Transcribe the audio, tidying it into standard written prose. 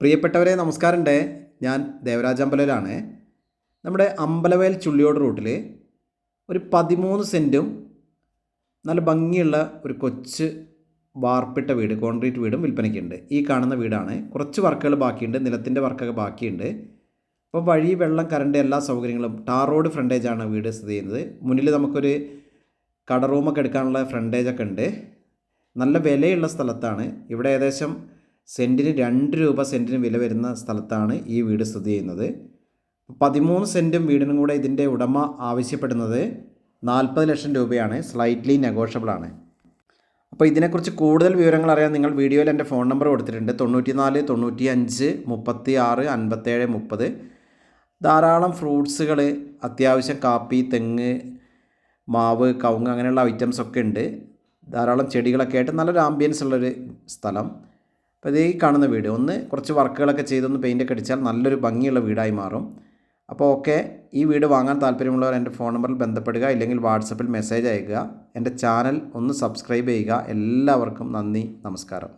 പ്രിയപ്പെട്ടവരെ നമസ്കാരമുണ്ട്. ഞാൻ ദേവരാജ് അമ്പലയിലാണ്. നമ്മുടെ അമ്പലവയൽ ചുള്ളിയോട് റൂട്ടിൽ ഒരു 13 സെൻറ്റും നല്ല ഭംഗിയുള്ള ഒരു കൊച്ച് വാർപ്പിട്ട വീട്, കോൺക്രീറ്റ് വീടും വിൽപ്പനയ്ക്കുണ്ട്. ഈ കാണുന്ന വീടാണ്. കുറച്ച് വർക്കുകൾ ബാക്കിയുണ്ട്, നിലത്തിൻ്റെ വർക്കൊക്കെ ബാക്കിയുണ്ട്. അപ്പോൾ വഴി, വെള്ളം, കറണ്ട് എല്ലാ സൗകര്യങ്ങളും, ടാർ റോഡ് ഫ്രണ്ടേജാണ് വീട് സ്ഥിതി ചെയ്യുന്നത്. മുന്നിൽ നമുക്കൊരു കട റൂമൊക്കെ എടുക്കാനുള്ള ഫ്രണ്ടേജൊക്കെ ഉണ്ട്. നല്ല വിലയുള്ള സ്ഥലത്താണ്. ഇവിടെ ഏകദേശം സെൻറ്റിന് 2 രൂപ സെൻറ്റിന് വില വരുന്ന സ്ഥലത്താണ് ഈ വീട് സ്ഥിതി ചെയ്യുന്നത്. 13 സെൻറ്റും വീടിനും കൂടെ ഇതിൻ്റെ ഉടമ ആവശ്യപ്പെടുന്നത് 40 ലക്ഷം രൂപയാണ്. സ്ലൈറ്റ്ലി നെഗോഷ്യബിളാണ്. അപ്പോൾ ഇതിനെക്കുറിച്ച് കൂടുതൽ വിവരങ്ങൾ അറിയാൻ നിങ്ങൾ വീഡിയോയിൽ എൻ്റെ ഫോൺ നമ്പർ കൊടുത്തിട്ടുണ്ട്. 94 95 36 57 30. ധാരാളം ഫ്രൂട്ട്സുകൾ, അത്യാവശ്യം കാപ്പി, തെങ്ങ്, മാവ്, കവുങ്ങ് അങ്ങനെയുള്ള ഐറ്റംസൊക്കെ ഉണ്ട്. ധാരാളം ചെടികളൊക്കെ ആയിട്ട് നല്ലൊരു ആംബിയൻസ് ഉള്ളൊരു സ്ഥലം. അപ്പോൾ ഈ കാണുന്ന വീട് കുറച്ച് വർക്കുകളൊക്കെ ചെയ്തൊന്ന് പെയിൻ്റൊക്കെ അടിച്ചാൽ നല്ലൊരു ഭംഗിയുള്ള വീടായി മാറും. അപ്പോൾ ഓക്കെ, ഈ വീട് വാങ്ങാൻ താല്പര്യമുള്ളവർ എൻ്റെ ഫോൺ നമ്പറിൽ ബന്ധപ്പെടുക, ഇല്ലെങ്കിൽ വാട്സപ്പിൽ മെസ്സേജ് അയയ്ക്കുക. എൻ്റെ ചാനൽ ഒന്ന് സബ്സ്ക്രൈബ് ചെയ്യുക. എല്ലാവർക്കും നന്ദി, നമസ്കാരം.